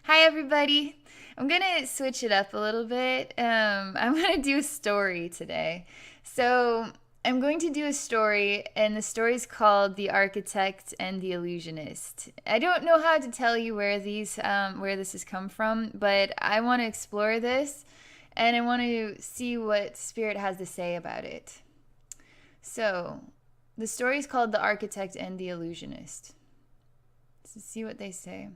Hi, everybody. I'm going to switch it up a little bit. I'm going to do a story today. So, I'm going to do a story, and the story is called The Architect and the Illusionist. I don't know how to tell you where this has come from, but I want to explore this, and I want to see what Spirit has to say about it. So, the story is called The Architect and the Illusionist. Let's see what they say.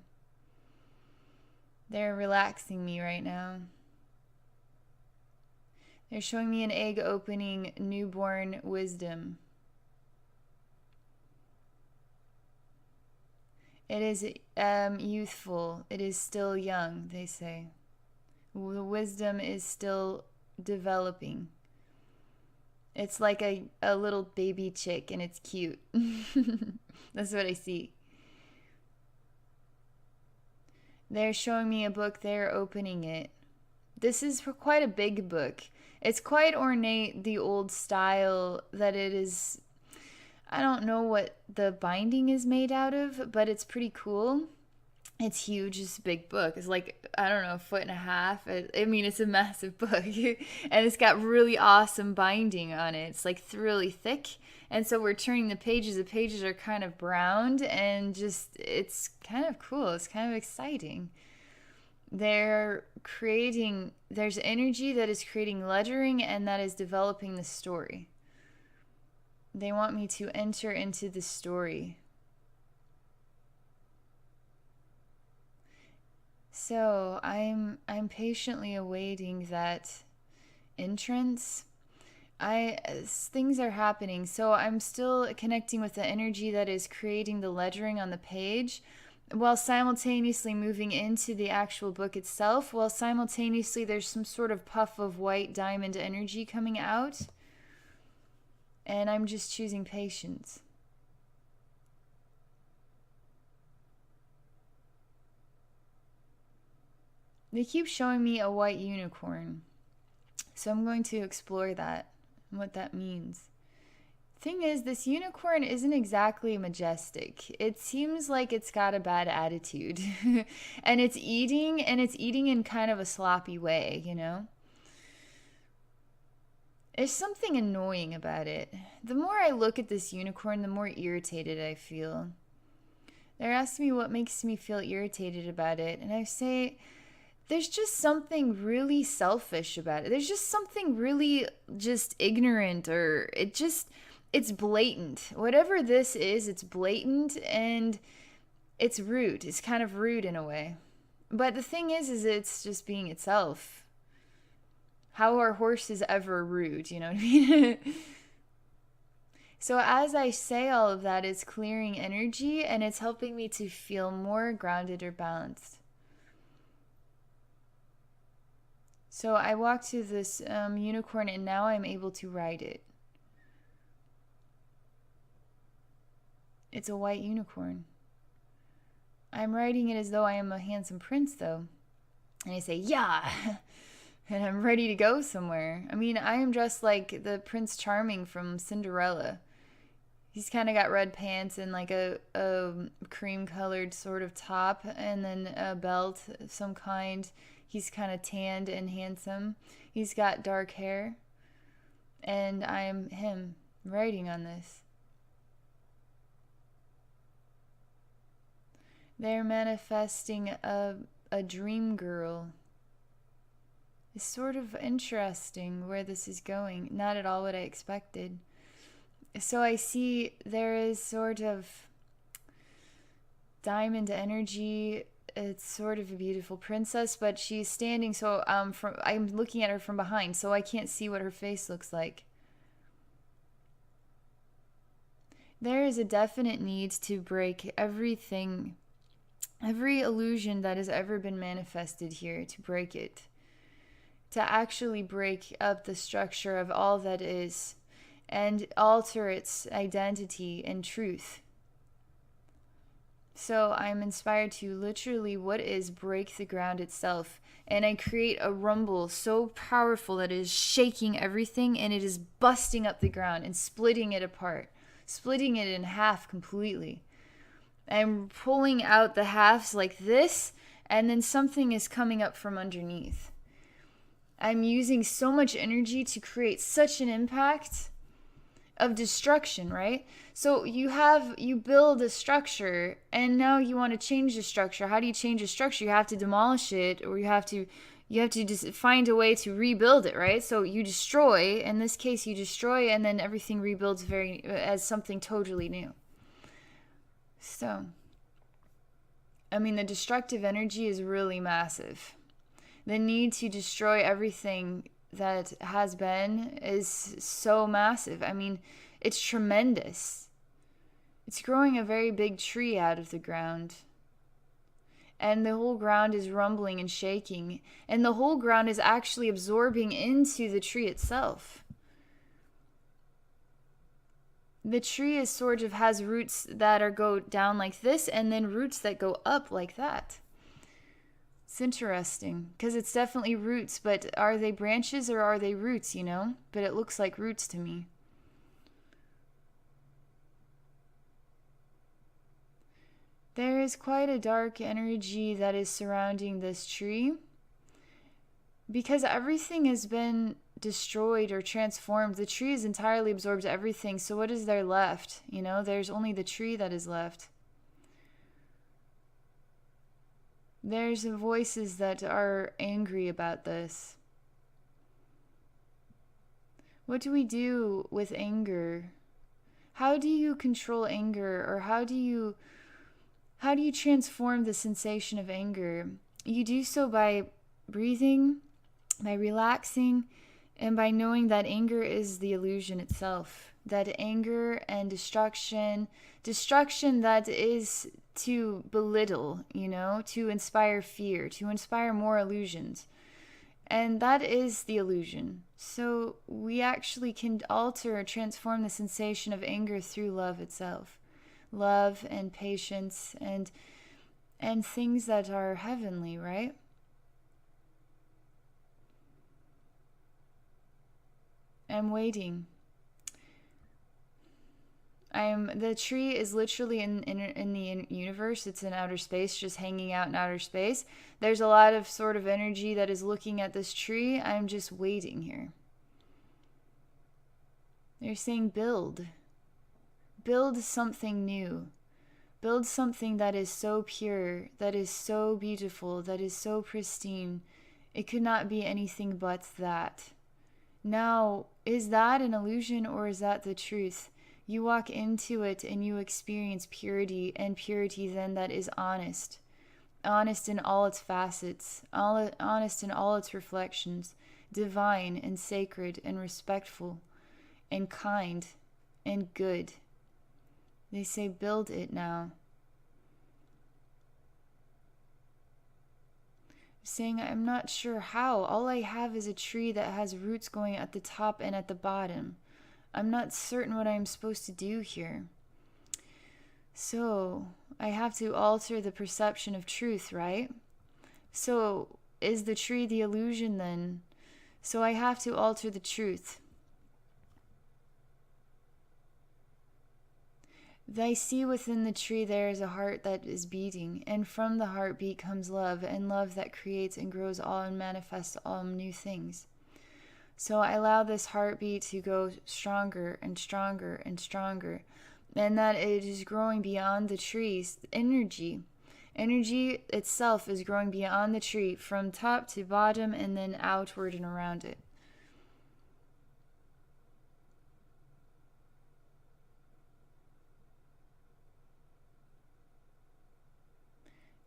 They're relaxing me right now. They're showing me an egg opening newborn wisdom. It is youthful. It is still young, they say. The wisdom is still developing. It's like a little baby chick and it's cute. That's what I see. They're showing me a book, they're opening it. This is quite a big book. It's quite ornate, the old style that it is. I don't know what the binding is made out of, but it's pretty cool. It's huge. It's a big book. It's like, I don't know, a foot and a half. I mean, it's a massive book. And it's got really awesome binding on it. It's like really thick. And so we're turning the pages. The pages are kind of browned and just, it's kind of cool. It's kind of exciting. There's energy that is creating lettering and that is developing the story. They want me to enter into the story. So I'm patiently awaiting that entrance. Things are happening. So I'm still connecting with the energy that is creating the lettering on the page, while simultaneously moving into the actual book itself, while simultaneously there's some sort of puff of white diamond energy coming out. And I'm just choosing patience. They keep showing me a white unicorn. So I'm going to explore that and what that means. Thing is, this unicorn isn't exactly majestic. It seems like it's got a bad attitude. And it's eating in kind of a sloppy way, you know? There's something annoying about it. The more I look at this unicorn, the more irritated I feel. They're asking me what makes me feel irritated about it, and I say, there's just something really selfish about it. There's just something really just ignorant, or it's blatant. Whatever this is, it's blatant and it's rude. It's kind of rude in a way. But the thing is it's just being itself. How are horses ever rude? You know what I mean? So as I say all of that, it's clearing energy and it's helping me to feel more grounded or balanced. So I walked to this unicorn and now I'm able to ride it. It's a white unicorn. I'm riding it as though I am a handsome prince, though. And I say, yeah! And I'm ready to go somewhere. I mean, I am dressed like the Prince Charming from Cinderella. He's kind of got red pants and like a cream-colored sort of top and then a belt of some kind. He's kind of tanned and handsome. He's got dark hair. And I'm him riding on this. They're manifesting a dream girl. It's sort of interesting where this is going. Not at all what I expected. So I see there is sort of diamond energy. It's sort of a beautiful princess, but she's standing, so I'm looking at her from behind, so I can't see what her face looks like. There is a definite need to break everything, every illusion that has ever been manifested here, to break it. To actually break up the structure of all that is and alter its identity and truth. So I'm inspired to literally, what is, break the ground itself. And I create a rumble so powerful that it is shaking everything and it is busting up the ground and splitting it apart, splitting it in half completely. I'm pulling out the halves like this, and then something is coming up from underneath. I'm using so much energy to create such an impact of destruction, right? So you build a structure and now you want to change the structure. How do you change a structure? You have to demolish it, or you have to just find a way to rebuild it, right? So you destroy, in this case you destroy, and then everything rebuilds as something totally new. So I mean, the destructive energy is really massive. The need to destroy everything that has been is so massive. I mean, it's tremendous. It's growing a very big tree out of the ground. And the whole ground is rumbling and shaking. And the whole ground is actually absorbing into the tree itself. The tree is sort of has roots that go down like this, and then roots that go up like that. It's interesting, because it's definitely roots, but are they branches or are they roots, you know? But it looks like roots to me. There is quite a dark energy that is surrounding this tree, because everything has been destroyed or transformed. The tree has entirely absorbed everything, so what is there left? You know, there's only the tree that is left. There's voices that are angry about this. What do we do with anger? How do you control anger, or how do you transform the sensation of anger? You do so by breathing, by relaxing, and by knowing that anger is the illusion itself. That anger and destruction that is to belittle, you know, to inspire fear, to inspire more illusions. And that is the illusion. So we actually can alter or transform the sensation of anger through love itself. Love and patience and things that are heavenly, right? I'm waiting. The tree is literally in the universe. It's in outer space, just hanging out in outer space. There's a lot of sort of energy that is looking at this tree. I'm just waiting here. They're saying build something new. Build something that is so pure, that is so beautiful, that is so pristine. It could not be anything but that. Now, is that an illusion or is that the truth? You walk into it and you experience purity, and purity then that is honest. Honest in all its facets, honest in all its reflections, divine and sacred and respectful and kind and good. They say, build it now. Saying, I'm not sure how. All I have is a tree that has roots going at the top and at the bottom. I'm not certain what I'm supposed to do here. So, I have to alter the perception of truth, right? So, is the tree the illusion then? So I have to alter the truth. I see within the tree there is a heart that is beating, and from the heartbeat comes love, and love that creates and grows all and manifests all new things. So I allow this heartbeat to go stronger and stronger and stronger, and that it is growing beyond the tree's energy. Energy itself is growing beyond the tree, from top to bottom, and then outward and around it.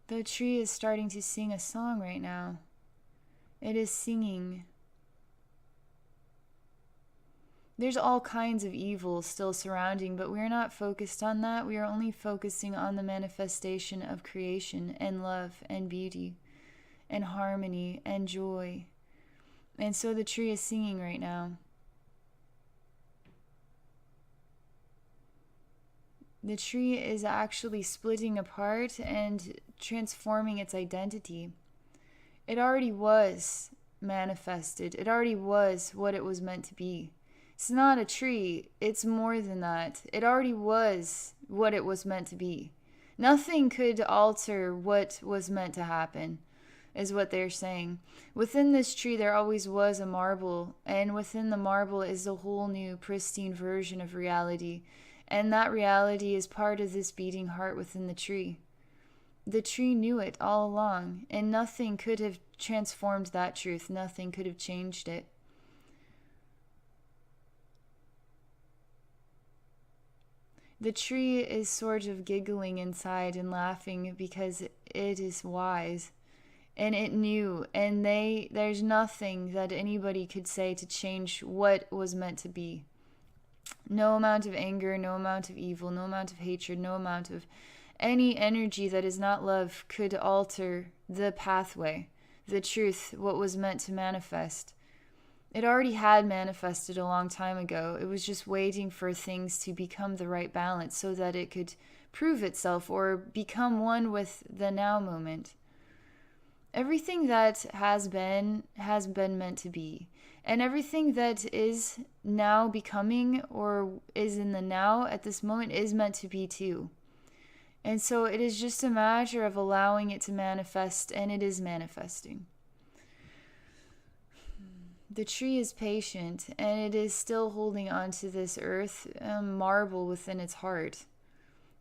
The tree is starting to sing a song right now. It is singing. There's all kinds of evil still surrounding, but we're not focused on that. We are only focusing on the manifestation of creation and love and beauty and harmony and joy. And so the tree is singing right now. The tree is actually splitting apart and transforming its identity. It already was manifested. It already was what it was meant to be. It's not a tree. It's more than that. It already was what it was meant to be. Nothing could alter what was meant to happen, is what they're saying. Within this tree, there always was a marble, and within the marble is a whole new, pristine version of reality. And that reality is part of this beating heart within the tree. The tree knew it all along, and nothing could have transformed that truth. Nothing could have changed it. The tree is sort of giggling inside and laughing because it is wise. And it knew, and there's nothing that anybody could say to change what was meant to be. No amount of anger, no amount of evil, no amount of hatred, no amount of any energy that is not love could alter the pathway, the truth, what was meant to manifest. It already had manifested a long time ago. It was just waiting for things to become the right balance so that it could prove itself or become one with the now moment. Everything that has been meant to be. And everything that is now becoming or is in the now at this moment is meant to be too. And so it is just a matter of allowing it to manifest, and it is manifesting. The tree is patient, and it is still holding on to this earth marble within its heart.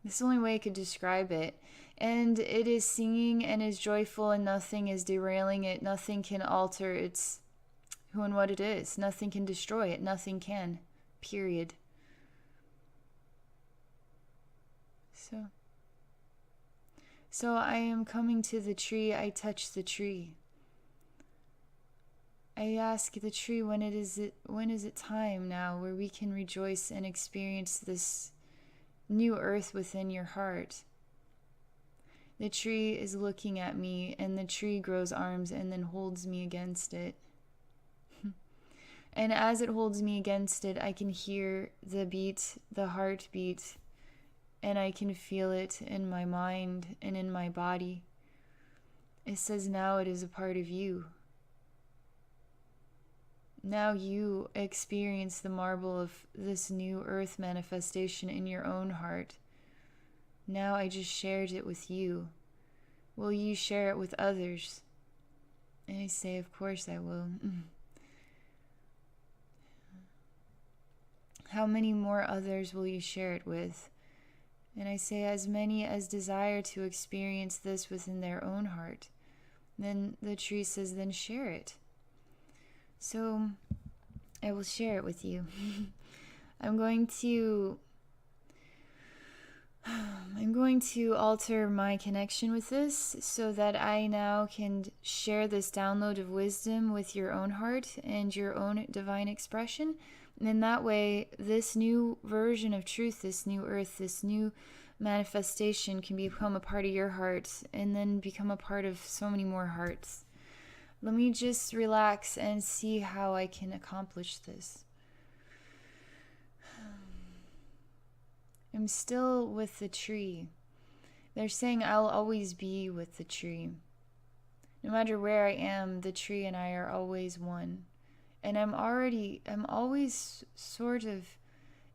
That's the only way I could describe it. And it is singing and is joyful, and nothing is derailing it. Nothing can alter its who and what it is. Nothing can destroy it. Nothing can. Period. So I am coming to the tree. I touch the tree. I ask the tree, when is it time now where we can rejoice and experience this new earth within your heart? The tree is looking at me, and the tree grows arms and then holds me against it. And as it holds me against it, I can hear the beat, the heartbeat, and I can feel it in my mind and in my body. It says now it is a part of you. Now you experience the marble of this new earth manifestation in your own heart. Now I just shared it with you. Will you share it with others? And I say, of course I will. How many more others will you share it with? And I say, as many as desire to experience this within their own heart. Then the tree says, then share it. So I will share it with you. I'm going to alter my connection with this so that I now can share this download of wisdom with your own heart and your own divine expression. And in that way, this new version of truth, this new earth, this new manifestation can become a part of your heart and then become a part of so many more hearts. Let me just relax and see how I can accomplish this. I'm still with the tree. They're saying I'll always be with the tree. No matter where I am, the tree and I are always one. And I'm always sort of,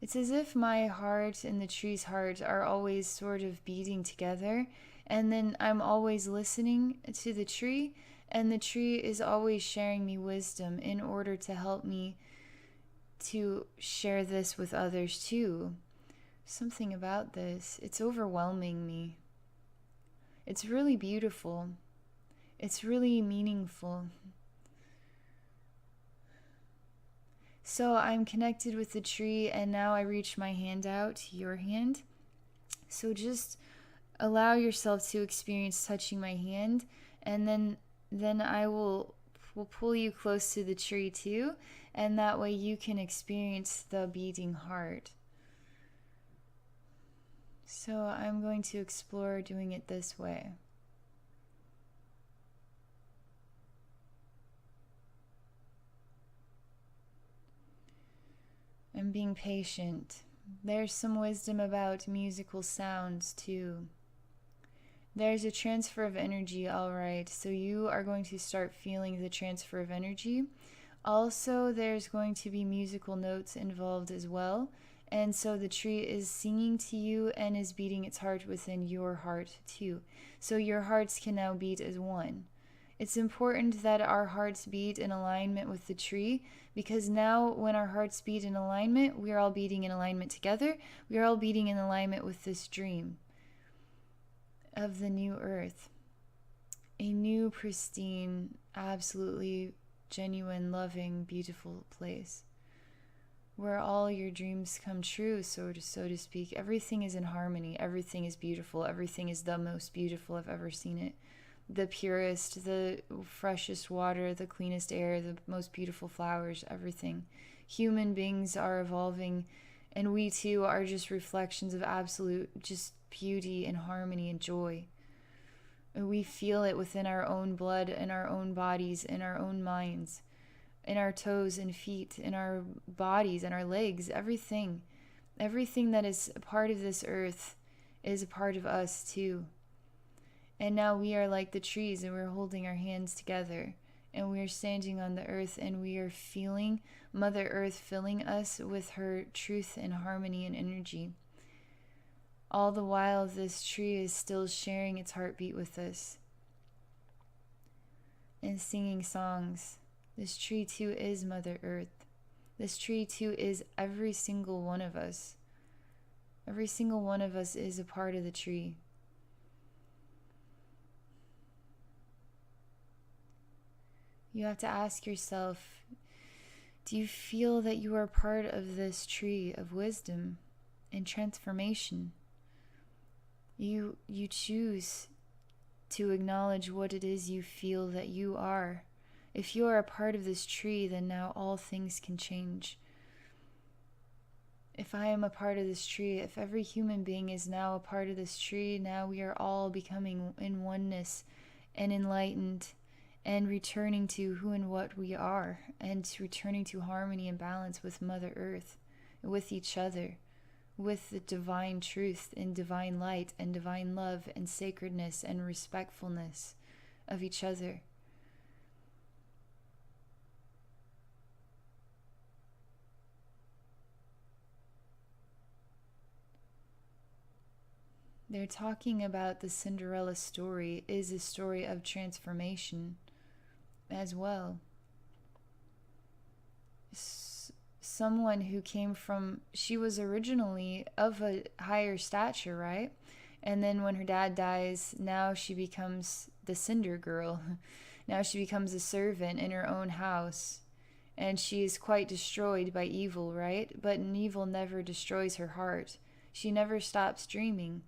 it's as if my heart and the tree's heart are always sort of beating together. And then I'm always listening to the tree. And the tree is always sharing me wisdom in order to help me to share this with others too. Something about this, it's overwhelming me. It's really beautiful. It's really meaningful. So I'm connected with the tree, and now I reach my hand out, your hand. So just allow yourself to experience touching my hand, and then I will pull you close to the tree too, and that way you can experience the beating heart. So I'm going to explore doing it this way. I'm being patient. There's some wisdom about musical sounds too. There's a transfer of energy, all right. So you are going to start feeling the transfer of energy. Also, there's going to be musical notes involved as well. And so the tree is singing to you and is beating its heart within your heart too. So your hearts can now beat as one. It's important that our hearts beat in alignment with the tree, because now when our hearts beat in alignment, we are all beating in alignment together. We are all beating in alignment with this dream of the new earth. A new, pristine, absolutely genuine, loving, beautiful place where all your dreams come true, so to speak. Everything is in harmony. Everything is beautiful. Everything is the most beautiful I've ever seen it. The purest, the freshest water, the cleanest air, the most beautiful flowers, everything. Human beings are evolving, and we too are just reflections of absolute just beauty and harmony and joy. And we feel it within our own blood, in our own bodies, in our own minds, in our toes and feet, in our bodies and our legs, everything. Everything that is a part of this earth is a part of us too. And now we are like the trees, and we're holding our hands together, and we are standing on the earth, and we are feeling Mother Earth filling us with her truth and harmony and energy. All the while, this tree is still sharing its heartbeat with us and singing songs. This tree too is Mother Earth. This tree too is every single one of us. Every single one of us is a part of the tree. You have to ask yourself, do you feel that you are part of this tree of wisdom and transformation? You choose to acknowledge what it is you feel that you are. If you are a part of this tree, then now all things can change. If I am a part of this tree, if every human being is now a part of this tree, now we are all becoming in oneness and enlightened and returning to who and what we are, and returning to harmony and balance with Mother Earth, with each other, with the divine truth and divine light and divine love and sacredness and respectfulness of each other. They're talking about the Cinderella story is a story of transformation as well. Someone who came from, she was originally of a higher stature, right? And then when her dad dies, now she becomes the Cinder Girl. Now she becomes a servant in her own house. And she is quite destroyed by evil, right? But evil never destroys her heart. She never stops dreaming.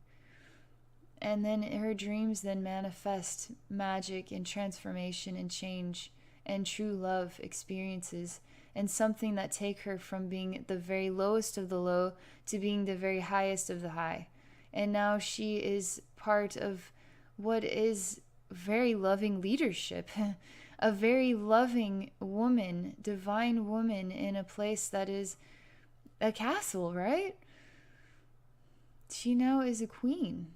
And then her dreams then manifest magic and transformation and change and true love experiences, and something that take her from being the very lowest of the low to being the very highest of the high. And now she is part of what is very loving leadership, a very loving woman, divine woman in a place that is a castle, right? She now is a queen.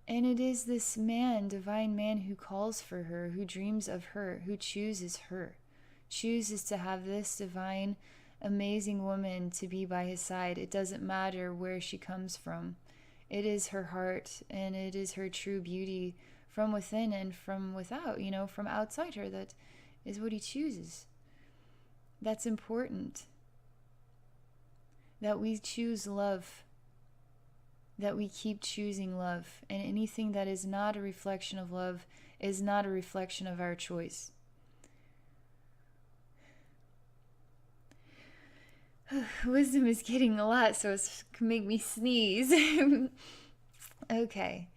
And it is this man, divine man, who calls for her, who dreams of her, who chooses her, chooses to have this divine, amazing woman to be by his side. It doesn't matter where she comes from. It is her heart, and it is her true beauty from within and from without, from outside her. That is what he chooses. That's important. That we choose love. That we keep choosing love, and anything that is not a reflection of love is not a reflection of our choice. Wisdom is getting a lot, so it's going to make me sneeze. Okay.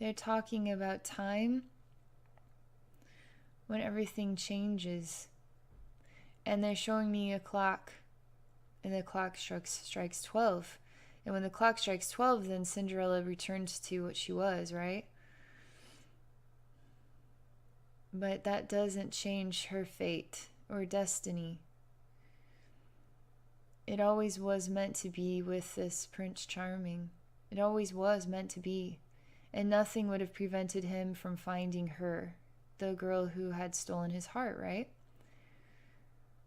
They're talking about time when everything changes. And they're showing me a clock, and the clock strikes 12. And when the clock strikes 12, then Cinderella returns to what she was, right? But that doesn't change her fate or destiny. It always was meant to be with this Prince Charming. It always was meant to be. and nothing would have prevented him from finding her, the girl who had stolen his heart, right?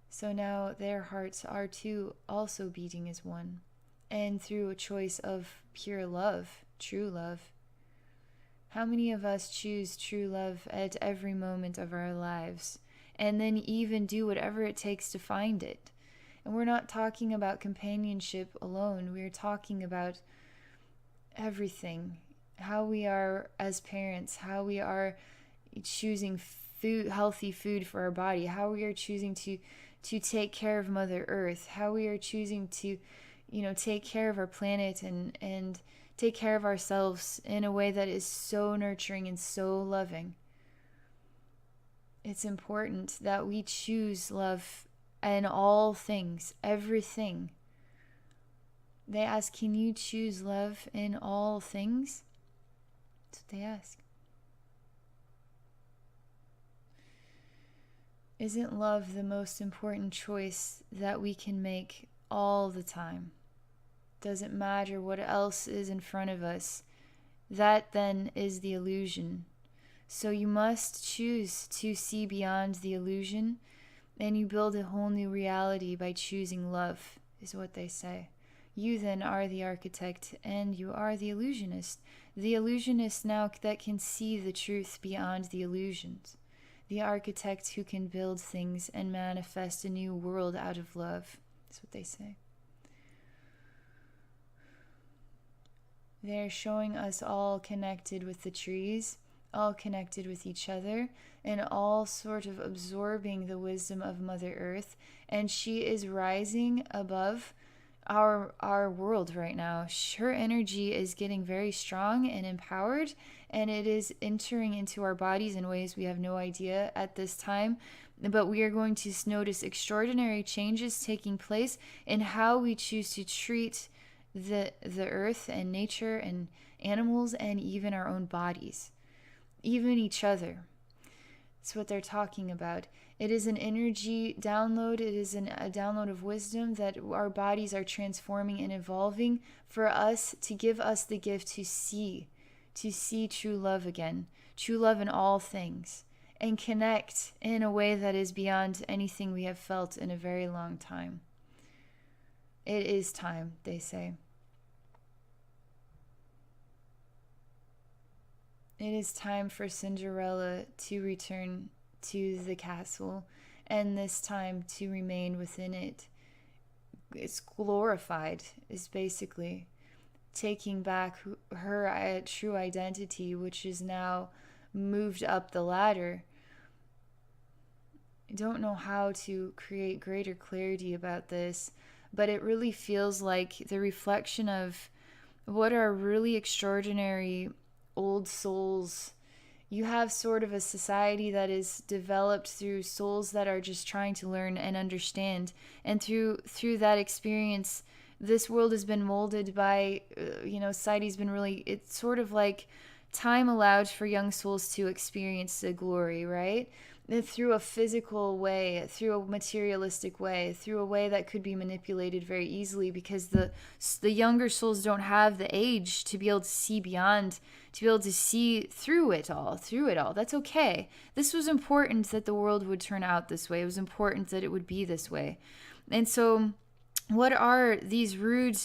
So now their hearts are too also beating as one, and through a choice of pure love, true love. How many of us choose true love at every moment of our lives, and then even do whatever it takes to find it? And we're not talking about companionship alone. We're talking about everything. How we are as parents, how we are choosing food, healthy food for our body, how we are choosing to take care of Mother Earth, how we are choosing to, take care of our planet and take care of ourselves in a way that is so nurturing and so loving. It's important that we choose love in all things, everything. They ask, can you choose love in all things? That's what they ask. Isn't love the most important choice that we can make all the time? Doesn't matter what else is in front of us. That then is the illusion. So you must choose to see beyond the illusion, and you build a whole new reality by choosing love, is what they say. You then are the architect, and you are the illusionist. The illusionist now that can see the truth beyond the illusions. The architect who can build things and manifest a new world out of love. That's what they say. They're showing us all connected with the trees, all connected with each other, and all sort of absorbing the wisdom of Mother Earth. And she is rising above our world right now. Her energy is getting very strong and empowered, and it is entering into our bodies in ways we have no idea at this time. But we are going to notice extraordinary changes taking place in how we choose to treat the earth and nature and animals and even our own bodies, even each other. It's what they're talking about. It is an energy download. It is a download of wisdom that our bodies are transforming and evolving for us, to give us the gift to see true love again, true love in all things, and connect in a way that is beyond anything we have felt in a very long time. It is time, they say. It is time for Cinderella to return to the castle, and this time to remain within it. It's glorified, is basically taking back her true identity, which is now moved up the ladder. I don't know how to create greater clarity about this, but it really feels like the reflection of what are really extraordinary old souls. You have sort of a society that is developed through souls that are just trying to learn and understand, and through that experience, this world has been molded by society's been really, it's sort of like time allowed for young souls to experience the glory, right? Through a physical way, through a materialistic way, through a way that could be manipulated very easily, because the younger souls don't have the age to be able to see beyond, to be able to see through it all. That's okay. This was important that the world would turn out this way. It was important that it would be this way. And so what are these rude,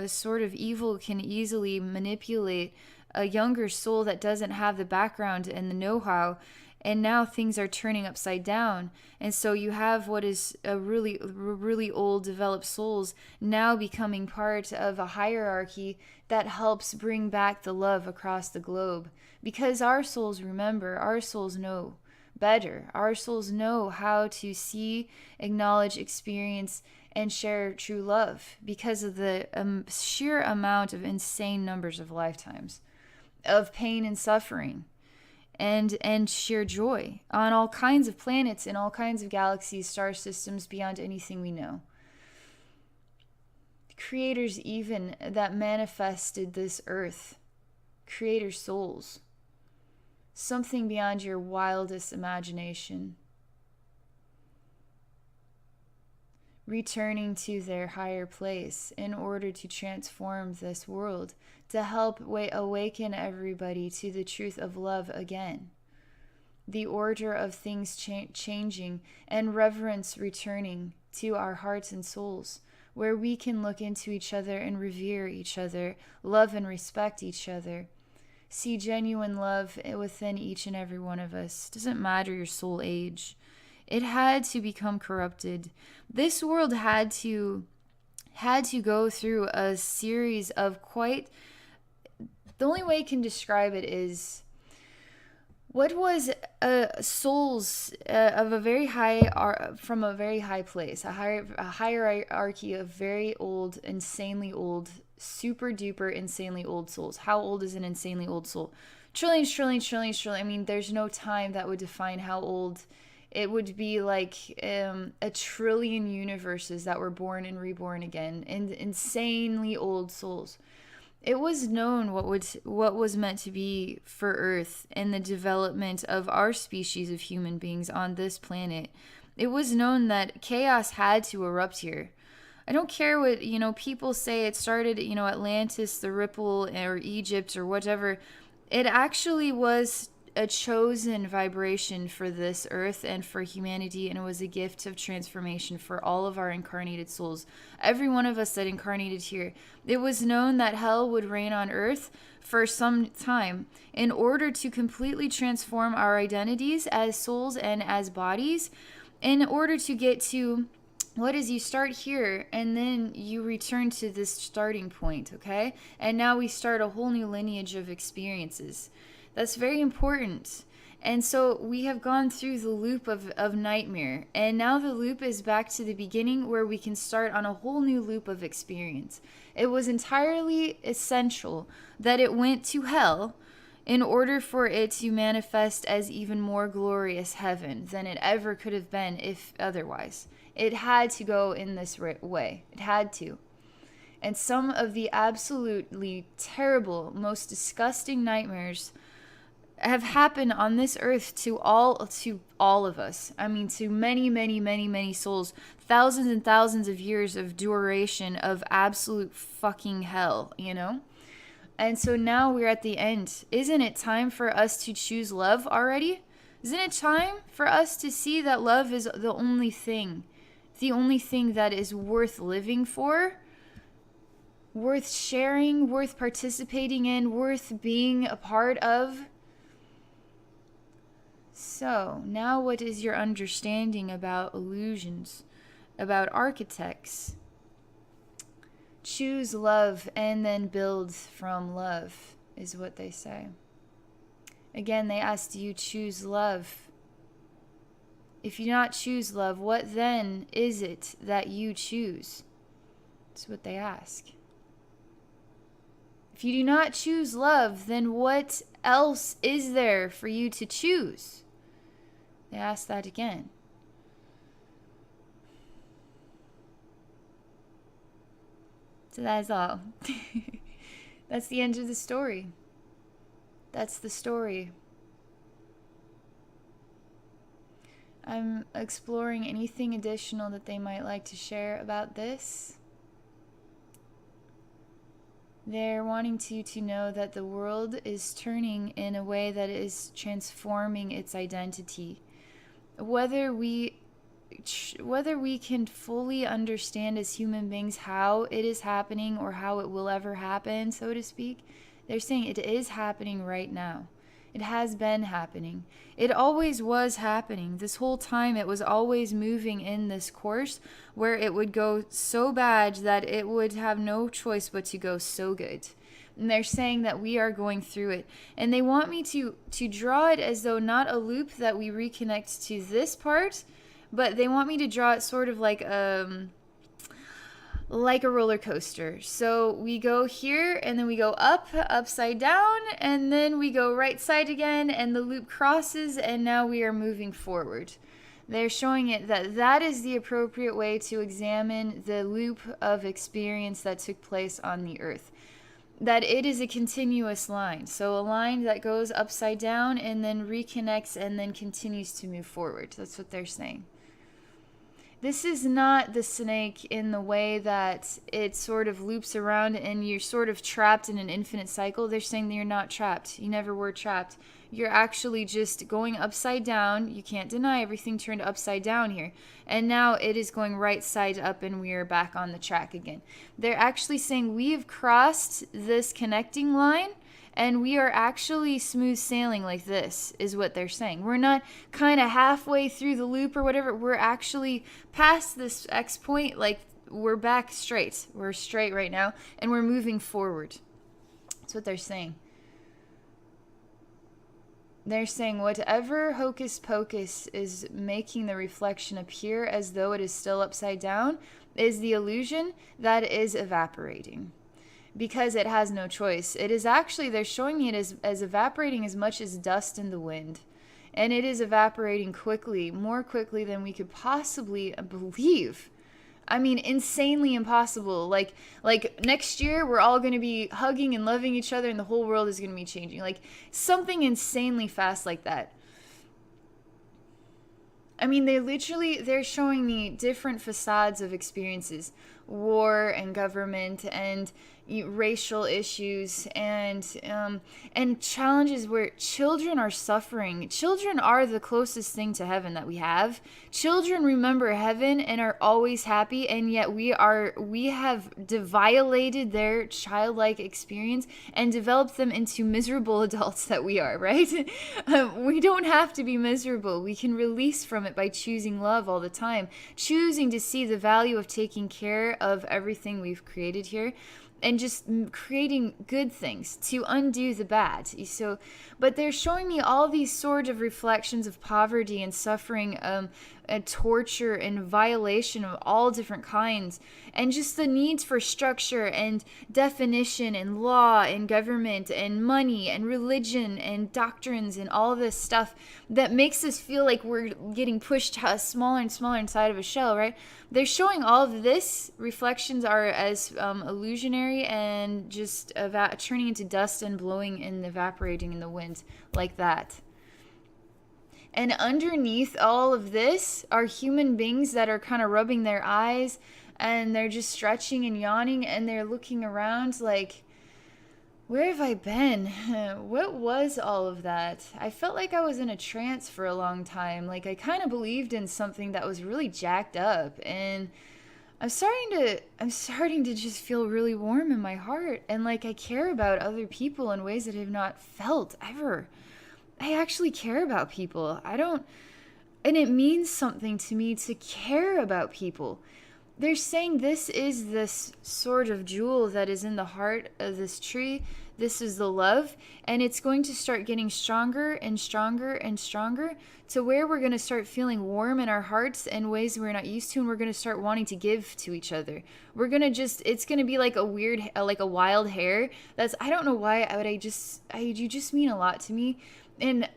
sort of evil can easily manipulate a younger soul that doesn't have the background and the know-how. And now things are turning upside down. And so you have what is a really, really old developed souls now becoming part of a hierarchy that helps bring back the love across the globe. Because our souls remember, our souls know better. Our souls know how to see, acknowledge, experience, and share true love because of the sheer amount of insane numbers of lifetimes of pain and suffering. And sheer joy on all kinds of planets in all kinds of galaxies, star systems beyond anything we know. Creators even that manifested this earth, creator souls, something beyond your wildest imagination. returning to their higher place in order to transform this world, to help awaken everybody to the truth of love again. The order of things changing and reverence returning to our hearts and souls, where we can look into each other and revere each other, love and respect each other. See genuine love within each and every one of us. Doesn't matter your soul age. It had to become corrupted. This world had to go through a series of quite, the only way I can describe it is, what was souls of a very high, from a very high place, a hierarchy of very old, insanely old, super duper insanely old souls. How old is an insanely old soul? Trillions, trillions, trillions, trillions. I mean, there's no time that would define how old. It would be like a trillion universes that were born and reborn again, and insanely old souls. It was known what was meant to be for Earth and the development of our species of human beings on this planet. It was known that chaos had to erupt here. I don't care what, people say it started, Atlantis, the ripple, or Egypt, or whatever. It actually was a chosen vibration for this earth and for humanity, and it was a gift of transformation for all of our incarnated souls. Every one of us that incarnated here. It was known that hell would reign on earth for some time in order to completely transform our identities as souls and as bodies, in order to get to what is, you start here and then you return to this starting point, okay? And now we start a whole new lineage of experiences. That's very important. And so we have gone through the loop of nightmare. And now the loop is back to the beginning, where we can start on a whole new loop of experience. It was entirely essential that it went to hell in order for it to manifest as even more glorious heaven than it ever could have been if otherwise. It had to go in this way. It had to. And some of the absolutely terrible, most disgusting nightmares have happened on this earth to all of us. I mean, to many, many, many, many souls. Thousands and thousands of years of duration of absolute fucking hell, And so now we're at the end. Isn't it time for us to choose love already? Isn't it time for us to see that love is the only thing that is worth living for, worth sharing, worth participating in, worth being a part of? So, now what is your understanding about illusions, about architects? Choose love and then build from love, is what they say. Again, they ask, do you choose love? If you do not choose love, what then is it that you choose? That's what they ask. If you do not choose love, then what else is there for you to choose? They ask that again. So that's all. That's the end of the story. That's the story. I'm exploring anything additional that they might like to share about this. They're wanting to know that the world is turning in a way that is transforming its identity. Whether we can fully understand as human beings how it is happening or how it will ever happen, so to speak, they're saying it is happening right now. It has been happening. It always was happening. This whole time it was always moving in this course where it would go so bad that it would have no choice but to go so good. And they're saying that we are going through it. And they want me to draw it as though not a loop that we reconnect to this part, but they want me to draw it sort of like a roller coaster. So we go here and then we go up, upside down, and then we go right side again, and the loop crosses, and now we are moving forward. They're showing it that is the appropriate way to examine the loop of experience that took place on the earth. That it is a continuous line. So a line that goes upside down and then reconnects and then continues to move forward. That's what they're saying. This is not the snake in the way that it sort of loops around and you're sort of trapped in an infinite cycle. They're saying that you're not trapped. You never were trapped. You're actually just going upside down. You can't deny everything turned upside down here. And now it is going right side up and we are back on the track again. They're actually saying we have crossed this connecting line and we are actually smooth sailing like this, is what they're saying. We're not kind of halfway through the loop or whatever. We're actually past this X point. Like, we're back straight. We're straight right now, and we're moving forward. That's what they're saying. They're saying whatever hocus pocus is making the reflection appear as though it is still upside down is the illusion that is evaporating. Because it has no choice. It is actually, they're showing me it as evaporating as much as dust in the wind. And it is evaporating quickly, more quickly than we could possibly believe. I mean, insanely impossible. Like next year, we're all going to be hugging and loving each other and the whole world is going to be changing. Like something insanely fast like that. I mean, they're showing me different facades of experiences. War and government and racial issues and challenges where children are suffering. Children are the closest thing to heaven that we have. Children remember heaven and are always happy, and yet we have violated their childlike experience and developed them into miserable adults that we are, right? We don't have to be miserable. We can release from it by choosing love all the time, choosing to see the value of taking care of everything we've created here and just creating good things to undo the bad. So, but they're showing me all these sort of reflections of poverty and suffering, and torture and violation of all different kinds, and just the needs for structure and definition and law and government and money and religion and doctrines and all this stuff that makes us feel like we're getting pushed smaller and smaller inside of a shell, right? They're showing all of this. Reflections are as illusionary and just turning into dust and blowing and evaporating in the wind like that. And underneath all of this are human beings that are kind of rubbing their eyes and they're just stretching and yawning and they're looking around like, where have I been? What was all of that? I felt like I was in a trance for a long time. Like I kind of believed in something that was really jacked up, and I'm starting to just feel really warm in my heart, and like I care about other people in ways that I've not felt ever. I actually care about people. And it means something to me to care about people. They're saying this is this sort of jewel that is in the heart of this tree. This is the love, and it's going to start getting stronger and stronger and stronger to where we're going to start feeling warm in our hearts in ways we're not used to, and we're going to start wanting to give to each other. We're going to it's going to be like a wild hair. I don't know why, but you just mean a lot to me. And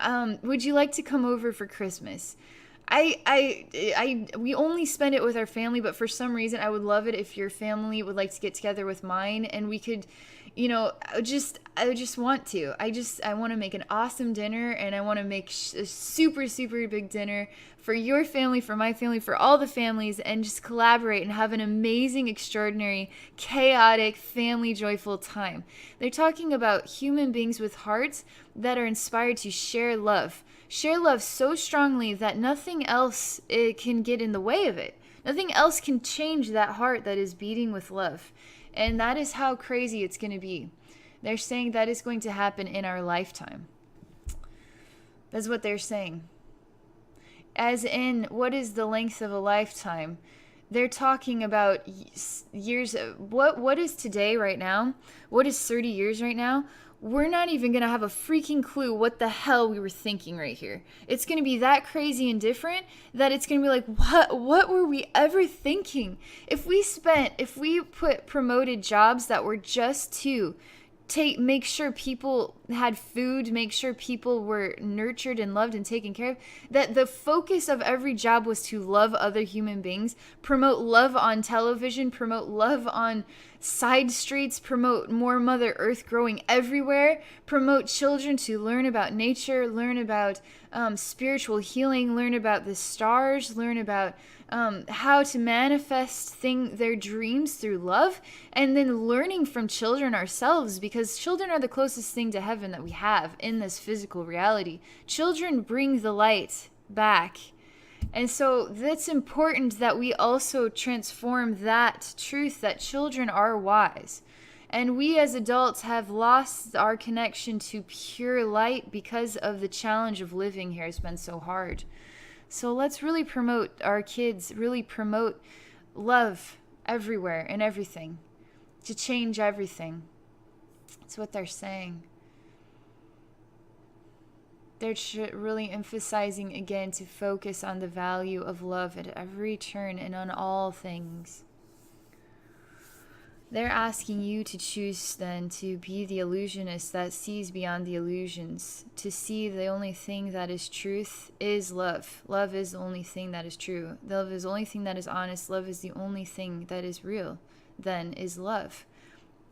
would you like to come over for Christmas? We only spend it with our family, but for some reason I would love it if your family would like to get together with mine and we could, I just want to. I want to make an awesome dinner, and I want to make a super, super big dinner for your family, for my family, for all the families, and just collaborate and have an amazing, extraordinary, chaotic, family joyful time. They're talking about human beings with hearts that are inspired to share love so strongly that nothing else can get in the way of it. Nothing else can change that heart that is beating with love. And that is how crazy it's going to be. They're saying that is going to happen in our lifetime. That's what they're saying. As in, what is the length of a lifetime? They're talking about years. What is today right now? What is 30 years right now? We're not even going to have a freaking clue what the hell we were thinking right here. It's going to be that crazy and different that it's going to be like, what were we ever thinking? If we promoted jobs that were just to make sure people had food, make sure people were nurtured and loved and taken care of, that the focus of every job was to love other human beings, promote love on television, promote love on side streets, promote more Mother Earth growing everywhere, promote children to learn about nature, learn about spiritual healing, learn about the stars, learn about how to manifest their dreams through love, and then learning from children ourselves, because children are the closest thing to heaven that we have in this physical reality. Children bring the light back. And so that's important that we also transform that truth that children are wise. And we as adults have lost our connection to pure light because of the challenge of living here has been so hard. So let's really promote our kids, really promote love everywhere and everything, to change everything. That's what they're saying. They're really emphasizing again to focus on the value of love at every turn and on all things. They're asking you to choose then to be the illusionist that sees beyond the illusions, to see the only thing that is truth is love. Love is the only thing that is true. Love is the only thing that is honest. Love is the only thing that is real, then is love.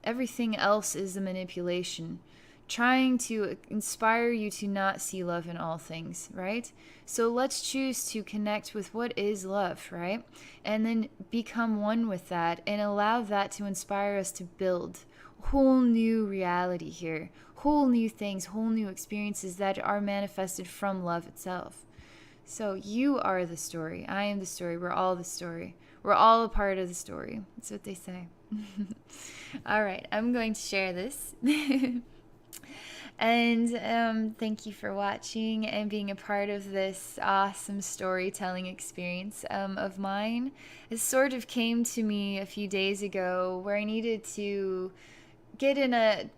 Everything else is the manipulation, trying to inspire you to not see love in all things, right? So let's choose to connect with what is love, right? And then become one with that and allow that to inspire us to build whole new reality here, whole new things, whole new experiences that are manifested from love itself. So you are the story. I am the story. We're all the story. We're all a part of the story. That's what they say. All right, I'm going to share this. And thank you for watching and being a part of this awesome storytelling experience of mine. It sort of came to me a few days ago where I needed to get an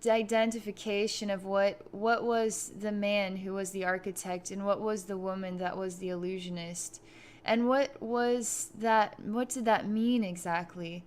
identification of what was the man who was the architect and what was the woman that was the illusionist, and what did that mean exactly.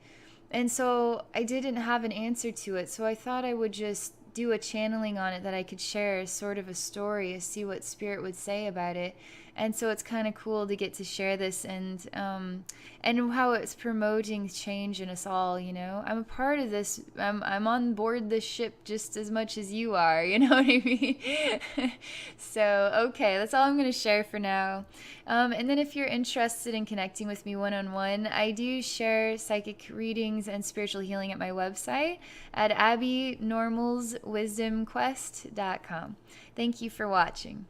And so I didn't have an answer to it, so I thought I would just do a channeling on it that I could share as sort of a story, see what spirit would say about it. And so it's kind of cool to get to share this and how it's promoting change in us all, you know. I'm a part of this. I'm on board this ship just as much as you are, you know what I mean? So, okay, that's all I'm going to share for now. And then if you're interested in connecting with me one-on-one, I do share psychic readings and spiritual healing at my website at abbynormalswisdomquest.com. Thank you for watching.